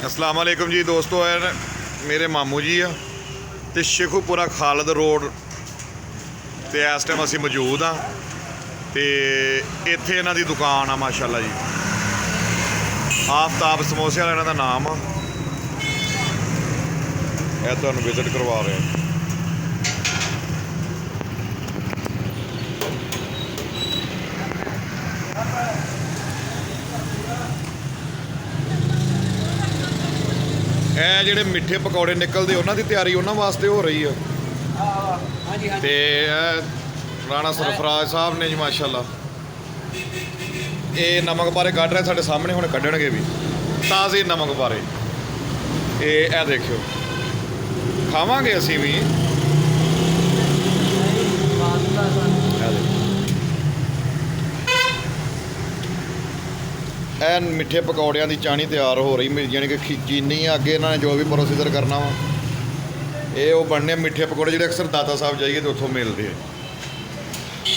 अस्सलाम वालेकुम जी दोस्तों, है मेरे मामू जी आ ते शेखुपुरा खालद रोड ते इस टाइम असी मौजूद हाँ ते इत्थे इन्हां दी दुकान आ माशाल्लाह जी। आफ्ताब समोसे वाला इन्हां दा नाम आ। ਇਹ ਤੁਹਾਨੂੰ ਵਿਜ਼ਿਟ ਕਰਵਾ ਰਹੇ ਹਾਂ। ਇਹ ਜਿਹੜੇ ਮਿੱਠੇ ਪਕੌੜੇ ਨਿਕਲਦੇ ਉਹਨਾਂ ਦੀ ਤਿਆਰੀ ਉਹਨਾਂ ਵਾਸਤੇ ਹੋ ਰਹੀ ਆ। ਹਾਂਜੀ ਹਾਂਜੀ ਤੇ ਇਹ ਰਾਣਾ ਸਰਫਰਾਜ਼ ਸਾਹਿਬ ਨੇ ਜੀ ਮਾਸ਼ਾਅੱਲਾ ਇਹ ਨਮਕ ਬਾਰੇ ਕੱਢ ਰਹੇ ਸਾਡੇ ਸਾਹਮਣੇ, ਹੁਣ ਕੱਢਣਗੇ ਵੀ ਤਾਜ਼ੇ ਨਮਕ ਬਾਰੇ। ਇਹ ਦੇਖਿਓ, ਖਾਵਾਂਗੇ ਅਸੀਂ ਵੀ। ਇਹ ਮਿੱਠੇ ਪਕੌੜਿਆਂ ਦੀ ਚਾਣੀ ਤਿਆਰ ਹੋ ਰਹੀ, ਯਾਨੀ ਕਿ ਚੀਨੀ ਆ। ਅੱਗੇ ਇਹਨਾਂ ਨੇ ਜੋ ਵੀ ਪ੍ਰੋਸੀਜਰ ਕਰਨਾ ਵਾ, ਇਹ ਉਹ ਬਣਨੇ ਮਿੱਠੇ ਪਕੌੜੇ ਜਿਹੜੇ ਅਕਸਰ ਦਾਤਾ ਸਾਹਿਬ ਜਾਈਏ ਤੇ ਉੱਥੋਂ ਮਿਲਦੇ ਆ।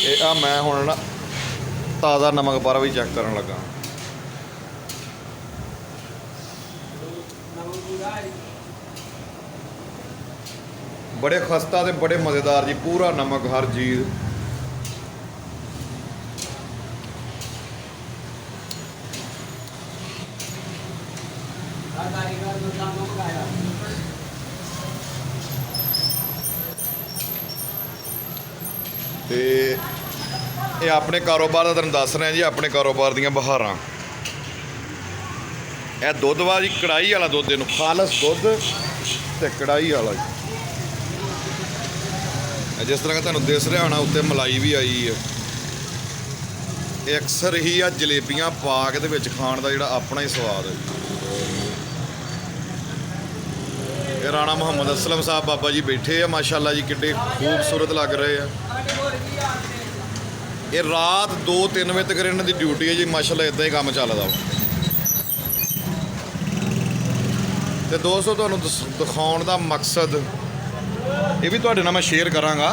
ਇਹ ਆ ਮੈਂ ਹੁਣ ਨਾ ਤਾਜ਼ਾ ਨਮਕ ਪਾਰਾ ਵੀ ਚੈੱਕ ਕਰਨ ਲੱਗਾ। बड़े खस्ता ते बड़े मज़ेदार जी, पूरा नमक हर चीज़। ते ये अपने कारोबार का तुहानूं दस रहे हैं जी, अपने कारोबार दीयां बहारां। यह दुध वा जी, कढ़ाई वाला दुध, इहनूं खालस दुध ते कढ़ाई वाला जी। जिस तरह तुहानूं दिस रहा होना उत्ते मलाई भी आई है। अक्सर ही आ जलेबियां पा के ते विच खाण दा जिहड़ा अपना ही स्वाद है। ये राणा मुहम्मद असलम साहब बाबा जी बैठे हैं माशाल्लाह जी, किड्डे खूबसूरत लग रहे हैं। ये रात 2-3 बजे तक इन्हां दी ड्यूटी है जी माशाल्लाह, इदां ही काम चलदा। ते दोस्तों तुहानूं दिखाउण दा मकसद ये भी तुहाडे नाल मैं शेयर करांगा।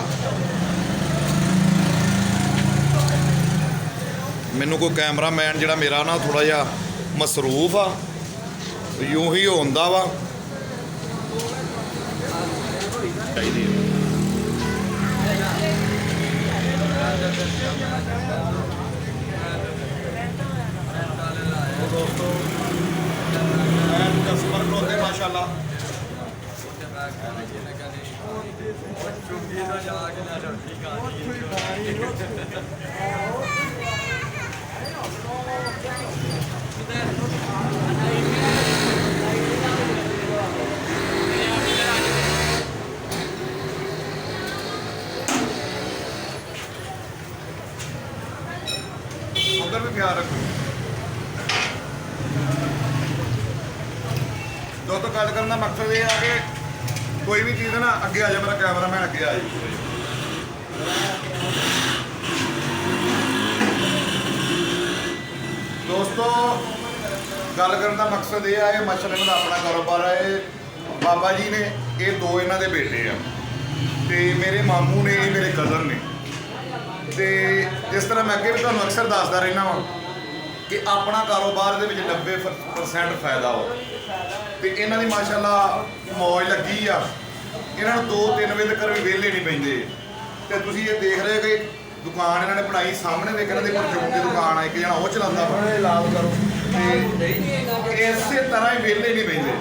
मैनू कोई कैमरामैन जिहड़ा मेरा ना थोड़ा जिहा मसरूफ आ, यूं ही होंदा वा। दोस्तों कस्टमर खलोते माशाल्लाह। उधर भी ख्याल रखो दोस्तों। गल करने का मकसद ये है कि कोई भी चीज़ है ना, अगे आ जाए मेरा कैमरामैन, अगे आ जाए। दोस्तों गल करने का मकसद ये है, माशाल्लाह इन्हां दा अपना कारोबार है। बाबा जी ने ये दो इन्हां दे बेटे आ ते मेरे मामू ने, ये मेरे कज़न ने। ते जिस तरह मैं अगे भी तुहानूं अक्सर दसदा रहना वा कि अपना कारोबार दे विच 90% फायदा हो। तो इन्हां दी माशाल्लाह मौज लगी आ। इन्हां नूं 2-3 बजे तक भी वेले नहीं पैंदे। ते तुसीं ये देख रहे हो कि दुकान इन्हां ने बनाई सामने, देख इन्हां दी परचून की दुकान है, एक जना वो चलांदा वा। लाभ करो इसे तरह ही वेले नहीं पैंदे।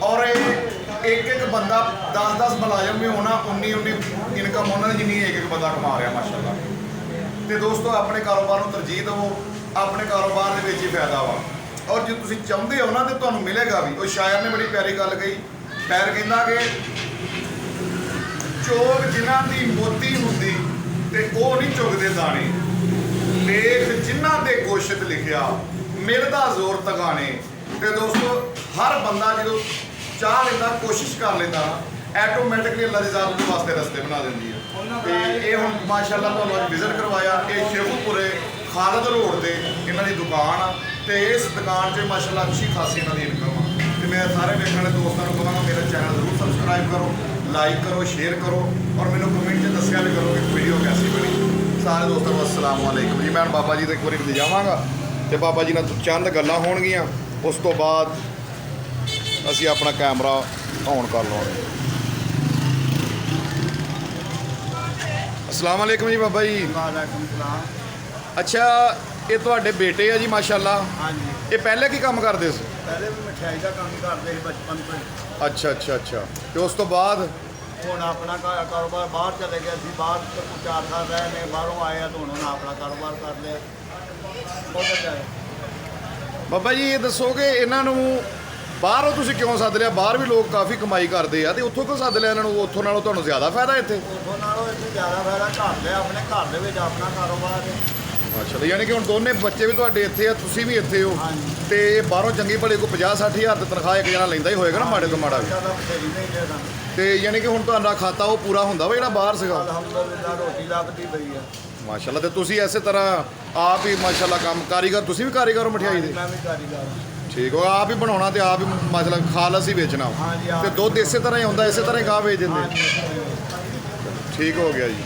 और एक बंदा 10-10 मुलाजम भी होना, उन्नी इनकम उन्होंने जिन्नी एक बंदा कमा रहा माशाल्लाह। तो दोस्तों अपने कारोबार को तरजीह दवो, अपने कारोबार के ही फायदा वा। और जो तुम चाहते हो ना तो तुम्हें मिलेगा भी। और शायर ने बड़ी प्यारी गल कही, पैर कहता कि चोग जिन्हां दी मोती हुंदी ते ओह नहीं चुगदे दाने, लेख जिन्हां दे गोशत लिखिया मिलदा जोर तगाने। तो दोस्तों हर बंदा जो चाह लेता, कोशिश कर लेता, ऐटोमैटिकली अल्लाह दी ज़ात उहदे वास्ते रस्ते बना देंदी है। तो ये हुण माशाल्लाह तुहानूं अज विजिट करवाया। ये शेखुपुरे खालद रोड ते इन्हां दी दुकान आ। तो इस दुकान से माशाल्लाह अच्छी खासी इन्हां दी इनकम आ। तो मैं सारे वेखण वाले दोस्तों को कहूँगा मेरा चैनल जरूर सबसक्राइब करो, लाइक करो, शेयर करो और मैनूं कमेंट च दस्सिया भी करो कि वीडियो कैसी बनी। सारे दोस्तों को अस्सलाम वालेकुम जी। मैं बाबा जी तक एक बार ले जावांगा तो बाबा जी नाल चंद गल्लां होणगीਆਂ। उस तो बाद ਅਸੀਂ ਆਪਣਾ ਕੈਮਰਾ ਔਨ ਕਰ ਲਵਾਂਗੇ। ਅਸਲਾਮ ਵਾਲੇਕਮ ਜੀ ਬਾਬਾ ਜੀ। ਵਾਲੇਕੁਮ ਸਲਾਮ। ਅੱਛਾ, ਇਹ ਤੁਹਾਡੇ ਬੇਟੇ ਆ ਜੀ ਮਾਸ਼ਾਅੱਲਾ। ਹਾਂਜੀ, ਇਹ ਪਹਿਲੇ ਕੀ ਕੰਮ ਕਰਦੇ ਸੀ? ਪਹਿਲੇ ਵੀ ਮਠਿਆਈ ਦਾ ਕੰਮ ਕਰਦੇ ਸੀ ਬਚਪਨ ਤੋਂ ਹੀ। ਅੱਛਾ। ਤੇ ਉਸ ਤੋਂ ਬਾਅਦ ਹੁਣ ਆਪਣਾ ਕਾਰੋਬਾਰ ਬਾਹਰ ਚਲੇ ਗਏ ਸੀ, ਬਾਹਰ ਤੋਂ 4 ਸਾਲ ਰਹੇ ਨੇ, ਬਾਹਰੋਂ ਆਏ ਆ ਤਾਂ ਹੁਣ ਆਪਣਾ ਕਾਰੋਬਾਰ ਕਰ ਲਿਆ। ਉਧਰ ਜਾਏ ਬਾਬਾ ਜੀ ਇਹ ਦੱਸੋ ਕਿ ਇਹਨਾਂ ਨੂੰ ਬਾਹਰੋਂ ਤੁਸੀਂ ਕਿਉਂ ਸੱਦ ਲਿਆ? ਬਾਹਰ ਵੀ ਲੋਕ ਕਾਫੀ ਕਮਾਈ ਕਰਦੇ ਆ ਤੇ ਉੱਥੋਂ ਕਿਉਂ ਸੱਦ ਲਿਆ ਇਹਨਾਂ ਨੂੰ? ਉੱਥੋਂ ਨਾਲੋਂ ਤੁਹਾਨੂੰ ਜ਼ਿਆਦਾ ਫਾਇਦਾ ਇੱਥੇ? ਉਥੋਂ ਨਾਲੋਂ ਇੱਥੇ ਜ਼ਿਆਦਾ ਫਾਇਦਾ ਘਰ ਦੇ, ਆਪਣੇ ਘਰ ਦੇ ਵਿੱਚ ਆਪਣਾ ਕਾਰੋਬਾਰ ਹੈ। ਅੱਛਾ, ਯਾਨੀ ਕਿ ਹੁਣ ਦੋਨੇ ਬੱਚੇ ਵੀ ਤੁਹਾਡੇ ਇੱਥੇ ਆ, ਤੁਸੀਂ ਵੀ ਇੱਥੇ ਹੋ। ਹਾਂਜੀ। ਤੇ ਬਾਹਰੋਂ ਚੰਗੀ ਭਲੇ ਕੋ 50-60 ਹਜ਼ਾਰ ਦੀ ਤਨਖਾਹ ਇੱਕ ਜਣਾ ਲੈਂਦਾ ਹੀ ਹੋਏਗਾ ਨਾ, ਮਾੜੇ ਤੋਂ ਮਾੜਾ ਵੀ। ਜ਼ਿਆਦਾ ਬਥੇਰੀ ਨਹੀਂ ਦੇ ਸਾਨੂੰ। ਤੇ ਯਾਨੀ ਕਿ ਹੁਣ ਤੁਹਾਡਾ ਖਾਤਾ ਉਹ ਪੂਰਾ ਹੁੰਦਾ ਵਾ ਜਿਹੜਾ ਬਾਹਰ ਸੀਗਾ? ਅਲਹਮਦੁਲਿਲਾ ਰੋਟੀ ਲੱਭਦੀ ਪਈ ਆ। ਮਾਸ਼ਾਅੱਲਾ। ਤੇ ਤੁਸੀਂ ਇਸੇ ਤਰ੍ਹਾਂ ਆਪ ਹੀ ਮਾਸ਼ਾਅੱਲਾ ਕੰਮ ਕਾਰੀਗਰ, ਤੁਸੀਂ ਵੀ ਕਾਰੀਗਰ ਹੋ ਮਠਿਆਈ ਦੇ? ਮੈਂ ਵੀ ਕਾਰੀਗਰ ਹਾਂ। ਠੀਕ ਹੋ, ਆਪ ਹੀ ਬਣਾਉਣਾ ਤੇ ਆਪ ਹੀ ਮਤਲਬ ਖਾਲਸ ਹੀ ਵੇਚਣਾ। ਹਾਂਜੀ, ਤੇ ਦੁੱਧ ਇਸੇ ਤਰ੍ਹਾਂ ਹੀ ਹੁੰਦਾ, ਇਸੇ ਤਰ੍ਹਾਂ ਹੀ ਗਾਹ ਵੇਚ ਦਿੰਦੇ? ਹਾਂਜੀ। ਠੀਕ ਹੋ ਗਿਆ ਜੀ।